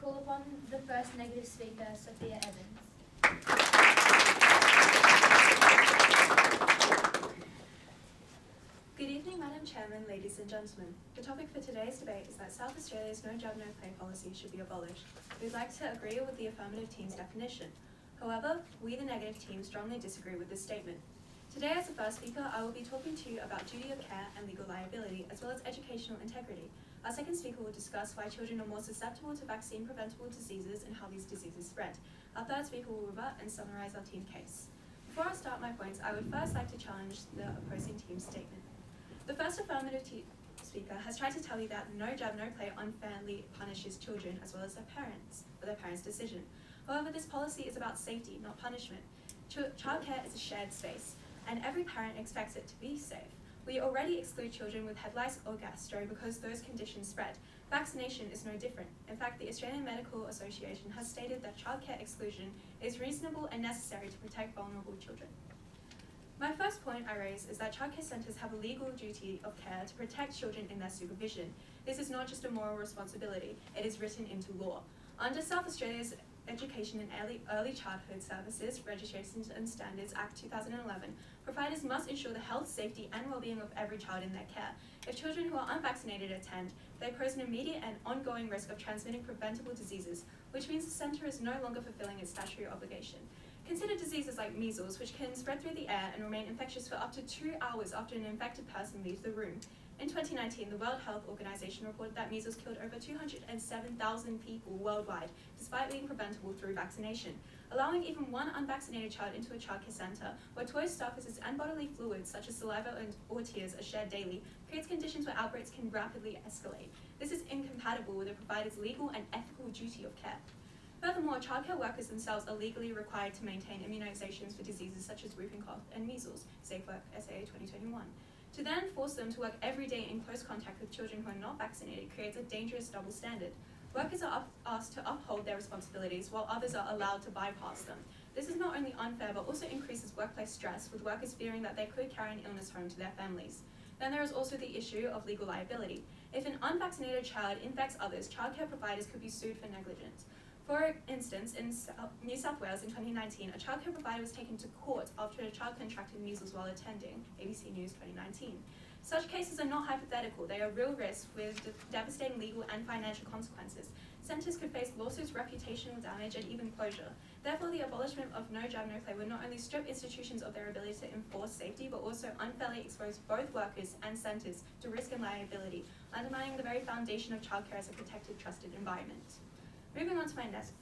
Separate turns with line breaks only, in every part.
call upon the first negative speaker, Sophia Evans.
Good evening, Madam Chairman, ladies and gentlemen. The topic for today's debate is that South Australia's no job, no play policy should be abolished. We'd like to agree with the affirmative team's definition. However, we, the negative team, strongly disagree with this statement. Today, as the first speaker, I will be talking to you about duty of care and legal liability, as well as educational integrity. Our second speaker will discuss why children are more susceptible to vaccine-preventable diseases and how these diseases spread. Our third speaker will rebut and summarise our team case. Before I start my points, I would first like to challenge the opposing team's statement. The first affirmative speaker has tried to tell you that no jab, no play unfairly punishes children as well as their parents for their parents' decision. However, this policy is about safety, not punishment. Childcare is a shared space, and every parent expects it to be safe. We already exclude children with head lice or gastro because those conditions spread. Vaccination is no different. In fact, the Australian Medical Association has stated that childcare exclusion is reasonable and necessary to protect vulnerable children. My first point I raise is that childcare centres have a legal duty of care to protect children in their supervision. This is not just a moral responsibility, it is written into law. Under South Australia's Education and Early Childhood Services Registrations and Standards Act 2011, providers must ensure the health, safety and well-being of every child in their care. If children who are unvaccinated attend, they pose an immediate and ongoing risk of transmitting preventable diseases, which means the centre is no longer fulfilling its statutory obligation. Consider diseases like measles, which can spread through the air and remain infectious for up to 2 hours after an infected person leaves the room. In 2019, the World Health Organization reported that measles killed over 207,000 people worldwide, despite being preventable through vaccination. Allowing even one unvaccinated child into a childcare centre, where toys, surfaces, and bodily fluids such as saliva or tears are shared daily, creates conditions where outbreaks can rapidly escalate. This is incompatible with the provider's legal and ethical duty of care. Furthermore, childcare workers themselves are legally required to maintain immunisations for diseases such as whooping cough and measles, Safe Work SAA 2021. To then force them to work every day in close contact with children who are not vaccinated creates a dangerous double standard. Workers are asked to uphold their responsibilities while others are allowed to bypass them. This is not only unfair but also increases workplace stress, with workers fearing that they could carry an illness home to their families. Then there is also the issue of legal liability. If an unvaccinated child infects others, childcare providers could be sued for negligence. For instance, in New South Wales in 2019, a childcare provider was taken to court after a child contracted measles while attending, ABC News 2019. Such cases are not hypothetical, they are real risks with devastating legal and financial consequences. Centres could face lawsuits, reputational damage, and even closure. Therefore, the abolishment of no jab, no play would not only strip institutions of their ability to enforce safety, but also unfairly expose both workers and centres to risk and liability, undermining the very foundation of childcare as a protected, trusted environment. Moving on to my next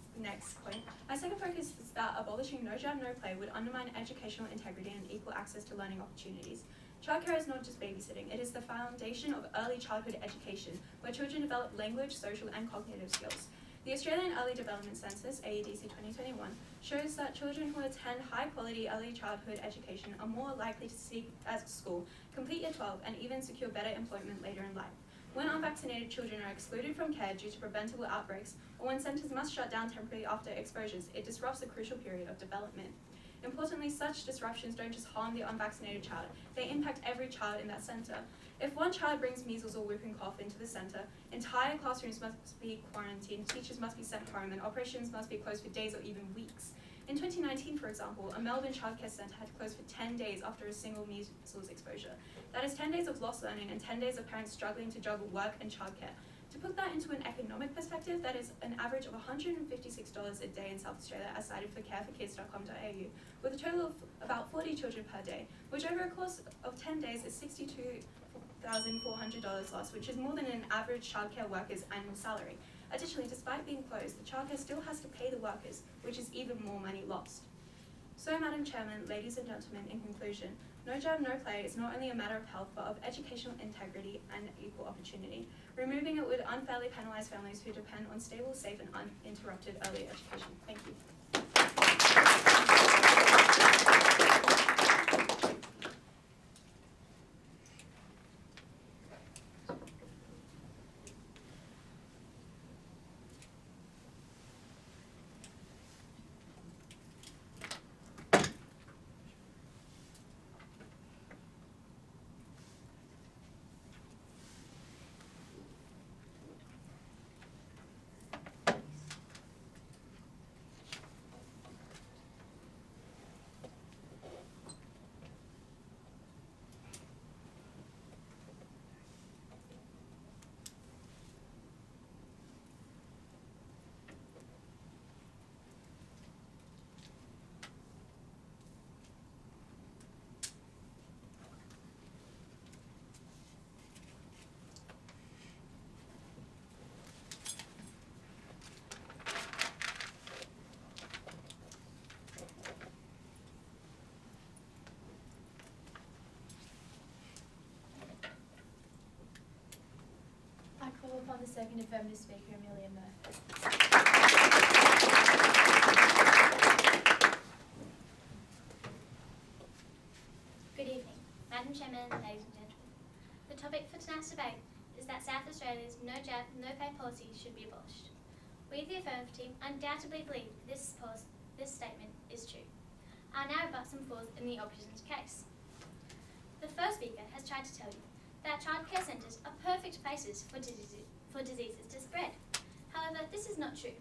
point, my second focus is that abolishing no jab, no play would undermine educational integrity and equal access to learning opportunities. Childcare is not just babysitting, it is the foundation of early childhood education, where children develop language, social and cognitive skills. The Australian Early Development Census, AEDC 2021, shows that children who attend high-quality early childhood education are more likely to seek at school, complete Year 12, and even secure better employment later in life. When unvaccinated children are excluded from care due to preventable outbreaks, or when centres must shut down temporarily after exposures, it disrupts the crucial period of development. Importantly, such disruptions don't just harm the unvaccinated child, they impact every child in that centre. If one child brings measles or whooping cough into the centre, entire classrooms must be quarantined, teachers must be sent home, and operations must be closed for days or even weeks. In 2019, for example, a Melbourne childcare centre had to close for 10 days after a single measles exposure. That is 10 days of lost learning and 10 days of parents struggling to juggle work and childcare. To put that into an economic perspective, that is an average of $156 a day in South Australia, as cited for careforkids.com.au, with a total of about 40 children per day, which over a course of 10 days is $62,400 lost, which is more than an average childcare worker's annual salary. Additionally, despite being closed, the childcare still has to pay the workers, which is even more money lost. So, Madam Chairman, ladies and gentlemen, in conclusion, no jab, no play is not only a matter of health, but of educational integrity and equal opportunity. Removing it would unfairly penalise families who depend on stable, safe, and uninterrupted early education. Thank you.
welcome the second affirmative speaker, Amelia Murphy.
Good evening, Madam Chairman, ladies and gentlemen. The topic for tonight's debate is that South Australia's no jab, no pay policy should be abolished. We, the Affirmative team, undoubtedly believe this statement is true. I'll now rebut some flaws in the opposition's case. The first speaker has tried to tell you that childcare centres are perfect places for diseases to spread. However, this is not true.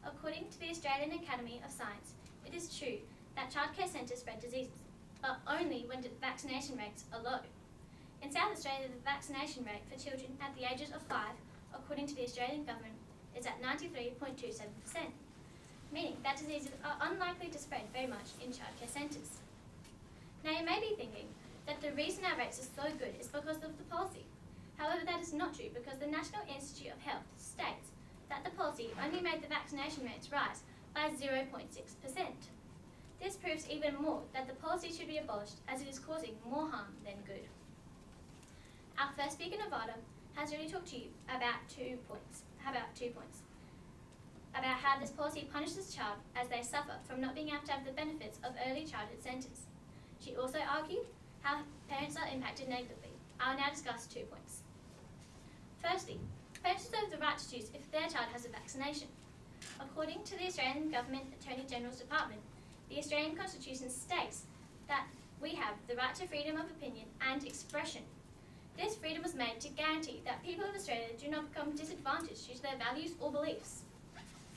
According to the Australian Academy of Science, it is true that childcare centres spread diseases, but only when vaccination rates are low. In South Australia, the vaccination rate for children at the ages of 5, according to the Australian government, is at 93.27%, meaning that diseases are unlikely to spread very much in childcare centres. Now you may be thinking that the reason our rates are so good is because of the policy. However, that is not true because the National Institute of Health states that the policy only made the vaccination rates rise by 0.6%. This proves even more that the policy should be abolished as it is causing more harm than good. Our first speaker, Nevada, has already talked to you about 2 points. About how this policy punishes the child as they suffer from not being able to have the benefits of early childhood centres. She also argued how parents are impacted negatively. I will now discuss 2 points. Firstly, parents deserve the right to choose if their child has a vaccination. According to the Australian Government Attorney General's Department, the Australian Constitution states that we have the right to freedom of opinion and expression. This freedom was made to guarantee that people of Australia do not become disadvantaged due to their values or beliefs.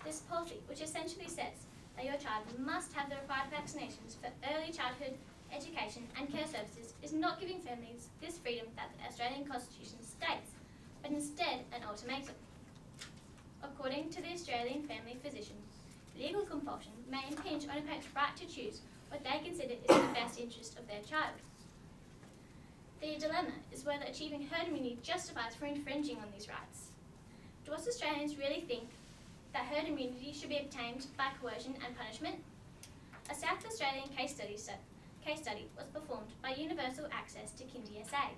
This policy, which essentially says that your child must have the required vaccinations for early childhood education and care services, is not giving families this freedom that the Australian Constitution states, but instead an ultimatum. According to the Australian Family Physician, legal compulsion may impinge on a parent's right to choose what they consider is in the best interest of their child. The dilemma is whether achieving herd immunity justifies for infringing on these rights. Do us Australians really think that herd immunity should be obtained by coercion and punishment? A South Australian case study was performed by Universal Access to Kindy SA,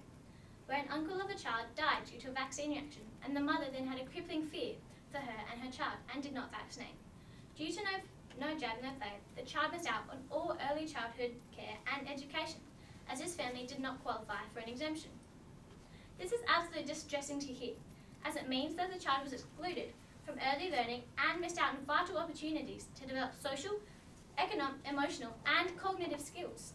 where an uncle of a child died due to a vaccine reaction, and the mother then had a crippling fear for her and her child and did not vaccinate. Due to no jab, no play, the child missed out on all early childhood care and education, as his family did not qualify for an exemption. This is absolutely distressing to hear, as it means that the child was excluded from early learning and missed out on vital opportunities to develop social, economic, emotional, and cognitive skills.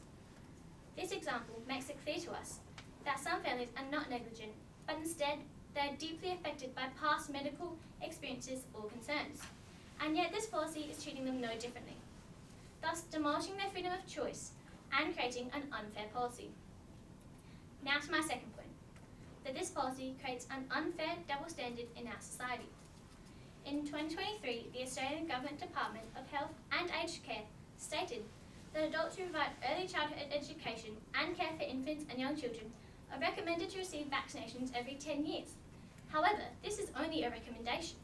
This example makes it clear to us that some families are not negligent, but instead they are deeply affected by past medical experiences or concerns, and yet this policy is treating them no differently, thus demolishing their freedom of choice and creating an unfair policy. Now to my second point, that this policy creates an unfair double standard in our society. In 2023, the Australian Government Department of Health and Aged Care stated that adults who provide early childhood education and care for infants and young children are recommended to receive vaccinations every 10 years. However, this is only a recommendation.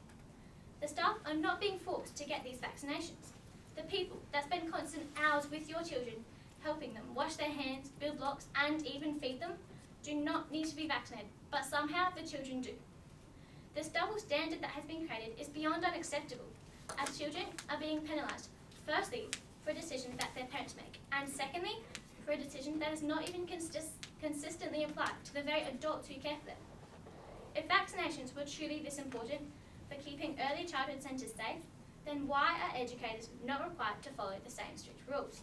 The staff are not being forced to get these vaccinations. The people that spend constant hours with your children, helping them wash their hands, build blocks, and even feed them, do not need to be vaccinated, but somehow the children do. This double standard that has been created is beyond unacceptable, as children are being penalised, firstly, for a decision that their parents make, and secondly, for a decision that is not even consistently applied to the very adults who care for them. If vaccinations were truly this important for keeping early childhood centres safe, then why are educators not required to follow the same strict rules?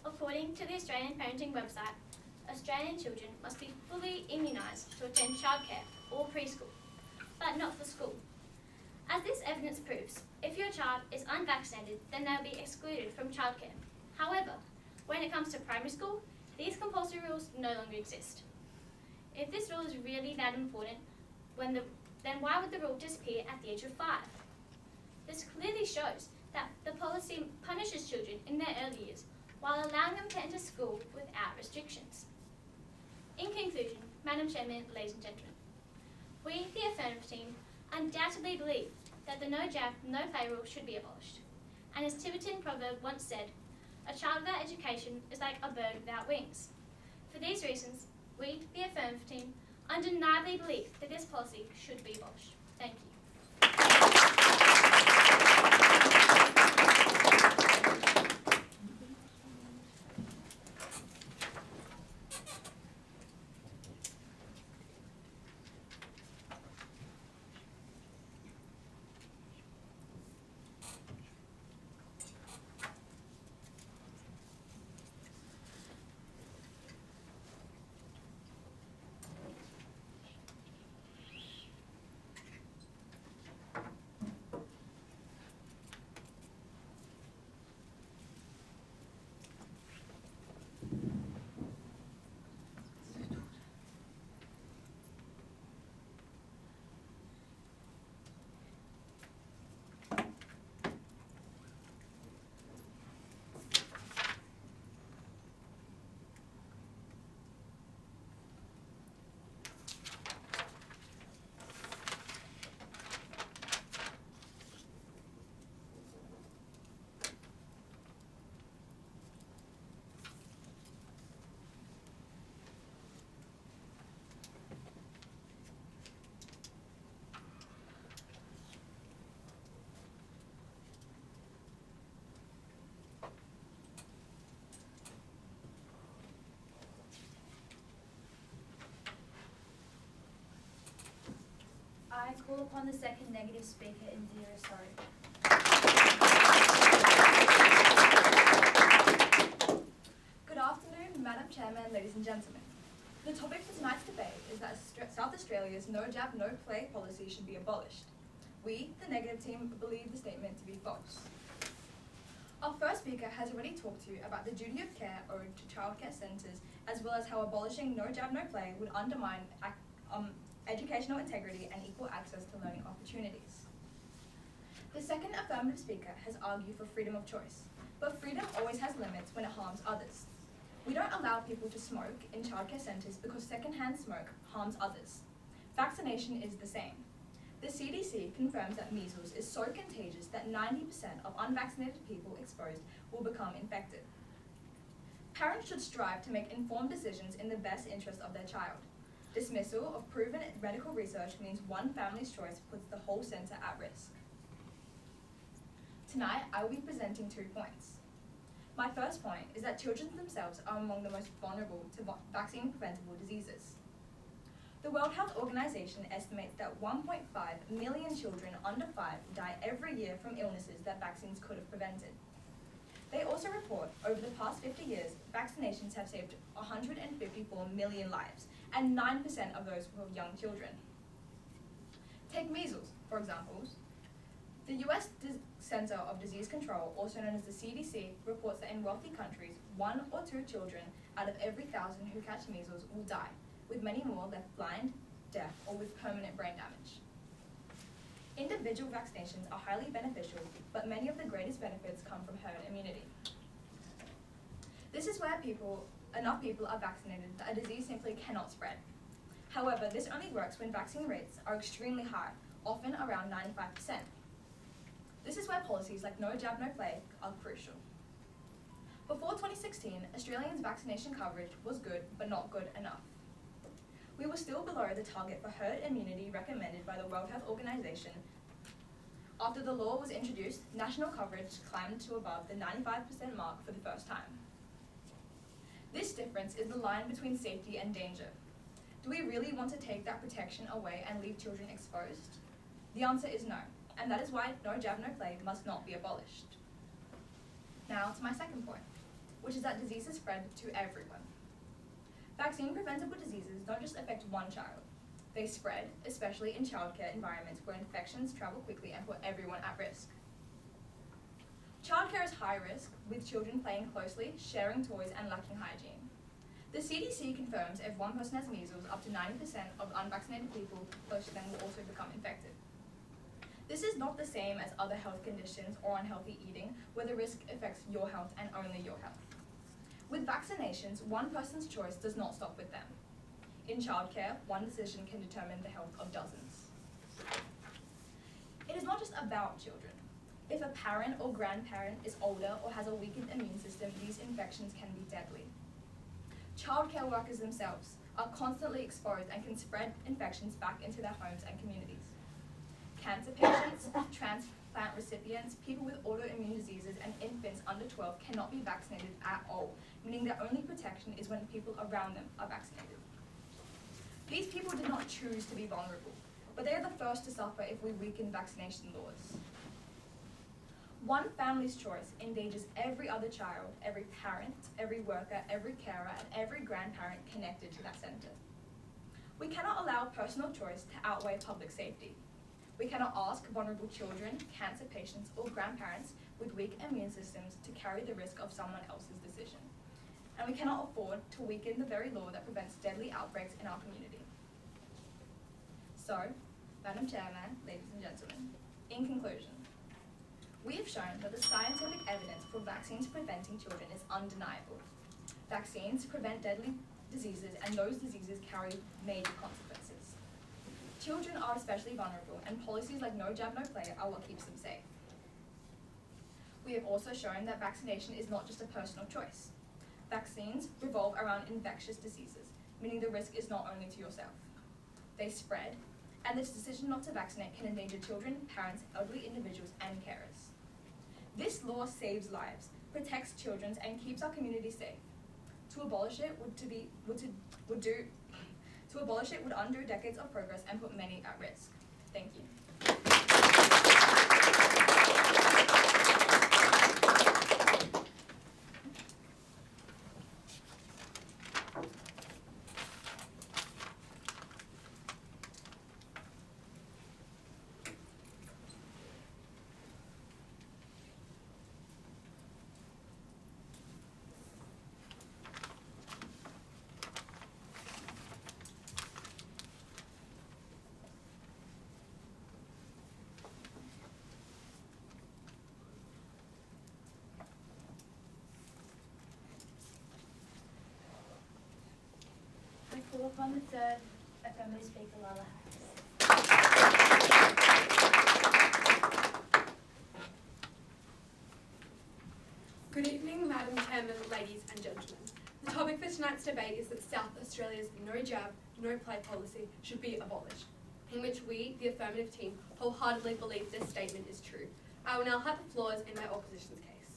According to the Australian Parenting website, Australian children must be fully immunised to attend childcare or preschool, but not for school. As this evidence proves, if your child is unvaccinated, then they'll be excluded from childcare. However, when it comes to primary school, these compulsory rules no longer exist. If this rule is really that important, then why would the rule disappear at the age of 5? This clearly shows that the policy punishes children in their early years while allowing them to enter school without restrictions. In conclusion, Madam Chairman, ladies and gentlemen, we, the Affirmative team, undoubtedly believe that the no jab, no play rule should be abolished. And as Tibetan proverb once said, a child without education is like a bird without wings. For these reasons, we, the Affirmative team, undeniably believe that this policy should be abolished. Thank you.
I call upon the second negative speaker in 0 sorry.
Good afternoon, Madam Chairman, ladies and gentlemen. The topic for tonight's debate is that South Australia's no jab, no play policy should be abolished. We, the negative team, believe the statement to be false. Our first speaker has already talked to you about the duty of care owed to childcare centres, as well as how abolishing no jab, no play would undermine educational integrity and equal access to learning opportunities. The second affirmative speaker has argued for freedom of choice, but freedom always has limits when it harms others. We don't allow people to smoke in childcare centres because secondhand smoke harms others. Vaccination is the same. The CDC confirms that measles is so contagious that 90% of unvaccinated people exposed will become infected. Parents should strive to make informed decisions in the best interest of their child. Dismissal of proven medical research means one family's choice puts the whole centre at risk. Tonight, I will be presenting 2 points. My first point is that children themselves are among the most vulnerable to vaccine-preventable diseases. The World Health Organization estimates that 1.5 million children under 5 die every year from illnesses that vaccines could have prevented. They also report, over the past 50 years, vaccinations have saved 154 million lives, and 9% of those were young children. Take measles, for example. The US Center of Disease Control, also known as the CDC, reports that in wealthy countries, 1 or 2 children out of every 1,000 who catch measles will die, with many more left blind, deaf, or with permanent brain damage. Individual vaccinations are highly beneficial, but many of the greatest benefits come from herd immunity. This is where enough people are vaccinated that a disease simply cannot spread. However, this only works when vaccine rates are extremely high, often around 95%. This is where policies like no jab, no play are crucial. Before 2016, Australians' vaccination coverage was good, but not good enough. We were still below the target for herd immunity recommended by the World Health Organization. After the law was introduced, national coverage climbed to above the 95% mark for the first time. This difference is the line between safety and danger. Do we really want to take that protection away and leave children exposed? The answer is no, and that is why no jab, no play must not be abolished. Now to my second point, which is that diseases spread to everyone. Vaccine-preventable diseases don't just affect one child. They spread, especially in childcare environments where infections travel quickly and put everyone at risk. Childcare is high risk, with children playing closely, sharing toys, and lacking hygiene. The CDC confirms if one person has measles, up to 90% of unvaccinated people close to them will also become infected. This is not the same as other health conditions or unhealthy eating, where the risk affects your health and only your health. With vaccinations, one person's choice does not stop with them. In childcare, one decision can determine the health of dozens. It is not just about children. If a parent or grandparent is older or has a weakened immune system, these infections can be deadly. Childcare workers themselves are constantly exposed and can spread infections back into their homes and communities. Cancer patients, transplant recipients, people with autoimmune diseases, and infants under 12 cannot be vaccinated at all, meaning their only protection is when people around them are vaccinated. These people did not choose to be vulnerable, but they are the first to suffer if we weaken vaccination laws. One family's choice endangers every other child, every parent, every worker, every carer, and every grandparent connected to that centre. We cannot allow personal choice to outweigh public safety. We cannot ask vulnerable children, cancer patients, or grandparents with weak immune systems to carry the risk of someone else's decision. And we cannot afford to weaken the very law that prevents deadly outbreaks in our community. So, Madam Chairman, ladies and gentlemen, in conclusion, we have shown that the scientific evidence for vaccines preventing children is undeniable. Vaccines prevent deadly diseases, and those diseases carry major consequences. Children are especially vulnerable, and policies like no jab, no play are what keeps them safe. We have also shown that vaccination is not just a personal choice. Vaccines revolve around infectious diseases, meaning the risk is not only to yourself. They spread, and this decision not to vaccinate can endanger children, parents, elderly individuals, and carers. This law saves lives, protects children, and keeps our community safe. To abolish it would undo decades of progress and put many at risk. Thank you.
I call upon the third affirmative speaker, Lala Harris.
Good evening, Madam Chairman, ladies and gentlemen. The topic for tonight's debate is that South Australia's no jab, no play policy should be abolished, in which we, the affirmative team, wholeheartedly believe this statement is true. I will now have the floors in my opposition's case.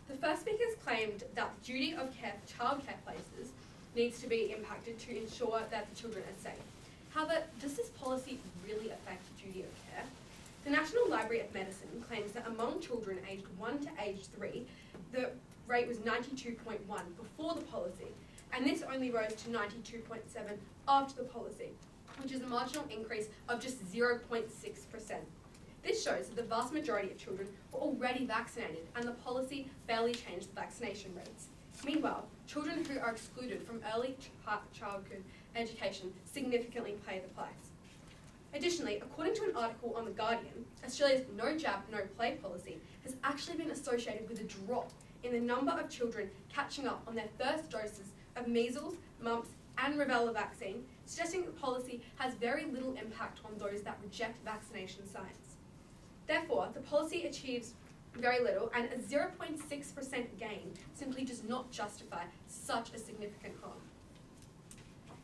The first speakers claimed that the duty of care for childcare places needs to be impacted to ensure that the children are safe. However, does this policy really affect duty of care? The National Library of Medicine claims that among children aged 1 to age 3, the rate was 92.1 before the policy, and this only rose to 92.7 after the policy, which is a marginal increase of just 0.6%. This shows that the vast majority of children were already vaccinated, and the policy barely changed the vaccination rates. Meanwhile, children who are excluded from early childhood education significantly pay the price. Additionally, according to an article on The Guardian, Australia's no jab, no play policy has actually been associated with a drop in the number of children catching up on their first doses of measles, mumps, and rubella vaccine, suggesting the policy has very little impact on those that reject vaccination science. Therefore, the policy achieves very little, and a 0.6% gain simply does not justify such a significant harm.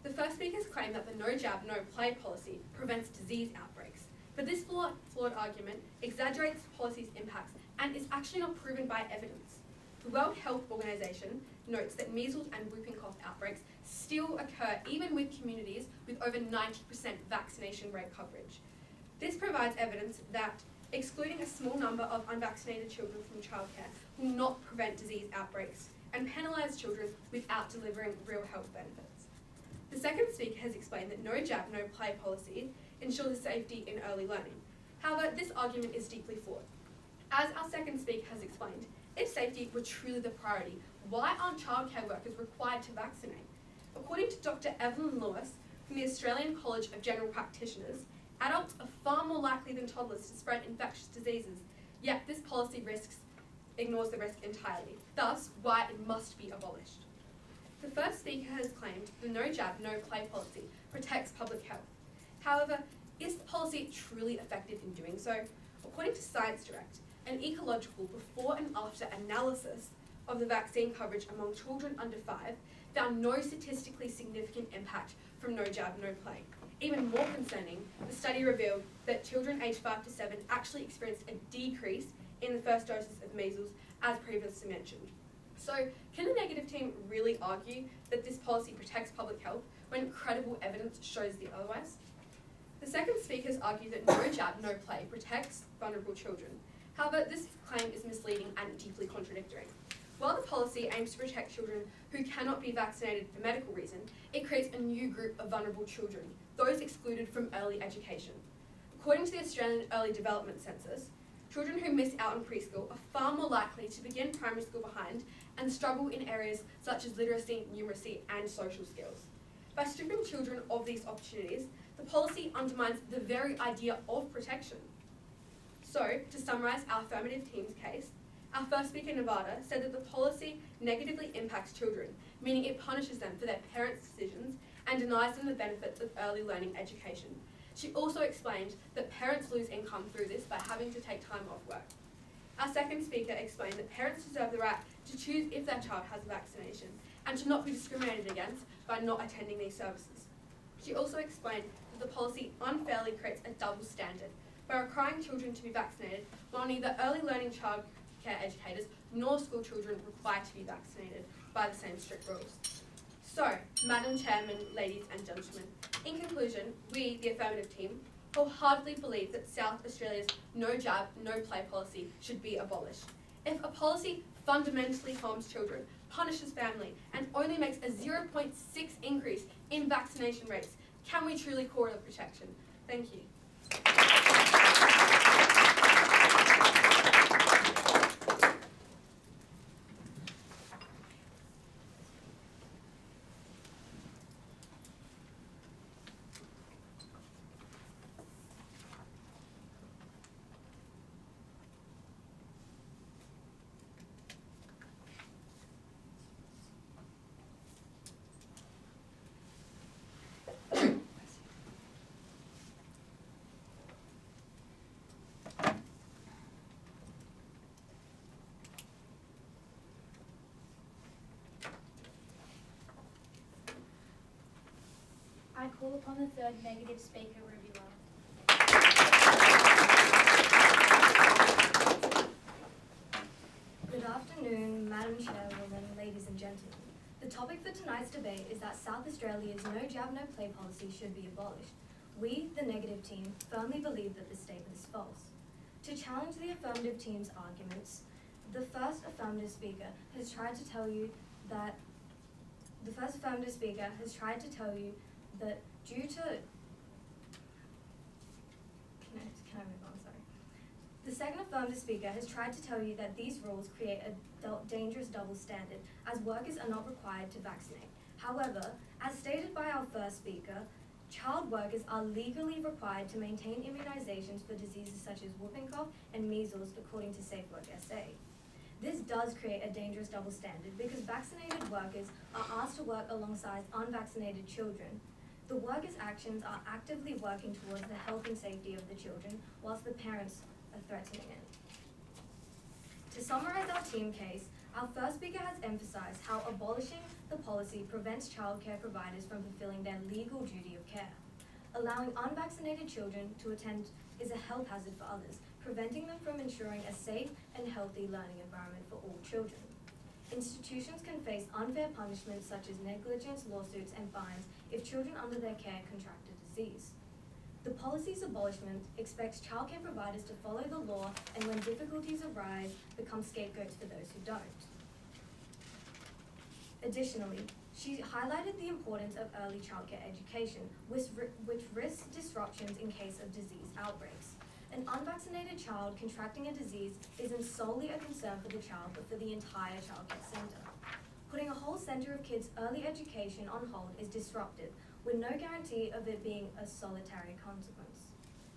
The first speakers claim that the no jab, no play policy prevents disease outbreaks, but this flawed argument exaggerates the policy's impacts and is actually not proven by evidence. The World Health Organization notes that measles and whooping cough outbreaks still occur even with communities with over 90% vaccination rate coverage. This provides evidence that excluding a small number of unvaccinated children from childcare will not prevent disease outbreaks and penalise children without delivering real health benefits. The second speaker has explained that no jab, no play policy ensures safety in early learning. However, this argument is deeply flawed. As our second speaker has explained, if safety were truly the priority, why aren't childcare workers required to vaccinate? According to Dr. Evelyn Lewis from the Australian College of General Practitioners, adults are far more likely than toddlers to spread infectious diseases, yet this policy ignores the risk entirely, thus why it must be abolished. The first speaker has claimed the no jab, no play policy protects public health. However, is the policy truly effective in doing so? According to Science Direct, an ecological before and after analysis of the vaccine coverage among children under 5 found no statistically significant impact from no jab, no play. Even more concerning, the study revealed that children aged 5 to 7 actually experienced a decrease in the first doses of measles, as previously mentioned. So, can the negative team really argue that this policy protects public health when credible evidence shows the otherwise? The second speakers argue that no jab, no play protects vulnerable children. However, this claim is misleading and deeply contradictory. While the policy aims to protect children who cannot be vaccinated for medical reason, it creates a new group of vulnerable children, those excluded from early education. According to the Australian Early Development Census, children who miss out on preschool are far more likely to begin primary school behind and struggle in areas such as literacy, numeracy, and social skills. By stripping children of these opportunities, the policy undermines the very idea of protection. So, to summarise our affirmative team's case, our first speaker, Nevada, said that the policy negatively impacts children, meaning it punishes them for their parents' decisions and denies them the benefits of early learning education. She also explained that parents lose income through this by having to take time off work. Our second speaker explained that parents deserve the right to choose if their child has a vaccination and to not be discriminated against by not attending these services. She also explained that the policy unfairly creates a double standard by requiring children to be vaccinated while neither early learning childcare educators nor school children require to be vaccinated by the same strict rules. So, Madam Chairman, ladies and gentlemen, in conclusion, we, the affirmative team, wholeheartedly believe that South Australia's no jab, no play policy should be abolished. If a policy fundamentally harms children, punishes family, and only makes a 0.6 increase in vaccination rates, can we truly call it a protection? Thank you.
I call upon the third negative speaker, Rubula.
Good afternoon, Madam Chairwoman, ladies and gentlemen. The topic for tonight's debate is that South Australia's no jab, no play policy should be abolished. We, the negative team, firmly believe that this statement is false. To challenge the affirmative team's arguments, the first affirmative speaker has tried to tell you that due to Can I move on? Sorry. The second affirmative speaker has tried to tell you that these rules create a dangerous double standard, as workers are not required to vaccinate. However, as stated by our first speaker, child workers are legally required to maintain immunizations for diseases such as whooping cough and measles, according to SafeWork SA. This does create a dangerous double standard because vaccinated workers are asked to work alongside unvaccinated children. The workers' actions are actively working towards the health and safety of the children, whilst the parents are threatening it. To summarize our team case, our first speaker has emphasized how abolishing the policy prevents childcare providers from fulfilling their legal duty of care. Allowing unvaccinated children to attend is a health hazard for others, preventing them from ensuring a safe and healthy learning environment for all children. Institutions can face unfair punishments such as negligence, lawsuits, and fines if children under their care contract a disease. The policy's abolishment expects childcare providers to follow the law and when difficulties arise, become scapegoats for those who don't. Additionally, she highlighted the importance of early childcare education, which risks disruptions in case of disease outbreaks. An unvaccinated child contracting a disease isn't solely a concern for the child, but for the entire childcare centre. Putting a whole centre of kids' early education on hold is disruptive, with no guarantee of it being a solitary consequence.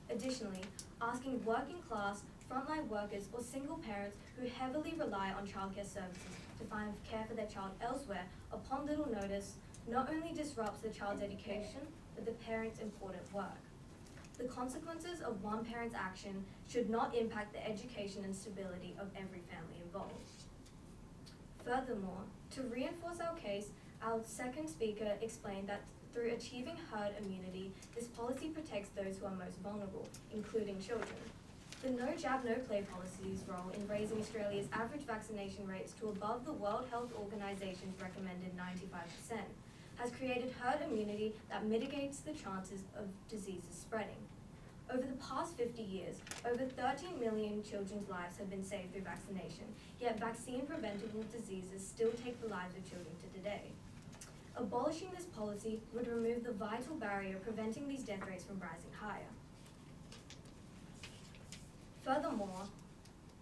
Additionally, asking working class, frontline workers, or single parents who heavily rely on childcare services to find care for their child elsewhere upon little notice not only disrupts the child's education, but the parent's important work. The consequences of one parent's action should not impact the education and stability of every family involved. Furthermore, to reinforce our case, Our second speaker explained that through achieving herd immunity, this policy protects those who are most vulnerable, including children. The No Jab, No Play policy's role in raising Australia's average vaccination rates to above the World Health Organization's recommended 95% has created herd immunity that mitigates the chances of diseases spreading. Over the past 50 years, over 13 million children's lives have been saved through vaccination, yet vaccine-preventable diseases still take the lives of children to today. Abolishing this policy would remove the vital barrier preventing these death rates from rising higher. Furthermore,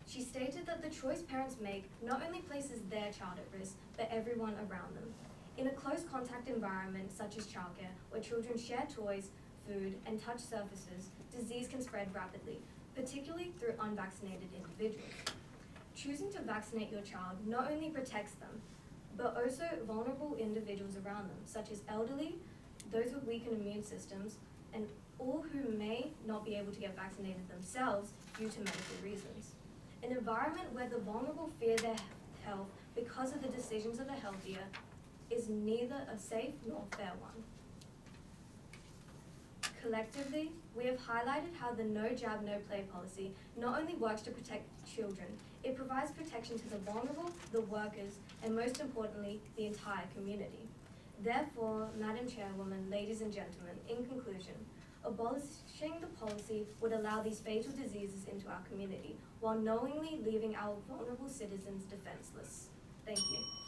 she stated that the choice parents make not only places their child at risk, but everyone around them. In a close contact environment such as childcare, where children share toys, food, and touch surfaces, disease can spread rapidly, particularly through unvaccinated individuals. Choosing to vaccinate your child not only protects them, but also vulnerable individuals around them, such as elderly, those with weakened immune systems, and all who may not be able to get vaccinated themselves due to medical reasons. An environment where the vulnerable fear their health because of the decisions of the healthier is neither a safe nor fair one. Collectively, we have highlighted how the No Jab, No Play policy not only works to protect children, it provides protection to the vulnerable, the workers, and most importantly, the entire community. Therefore, Madam Chairwoman, ladies and gentlemen, in conclusion, abolishing the policy would allow these fatal diseases into our community, while knowingly leaving our vulnerable citizens defenseless. Thank you.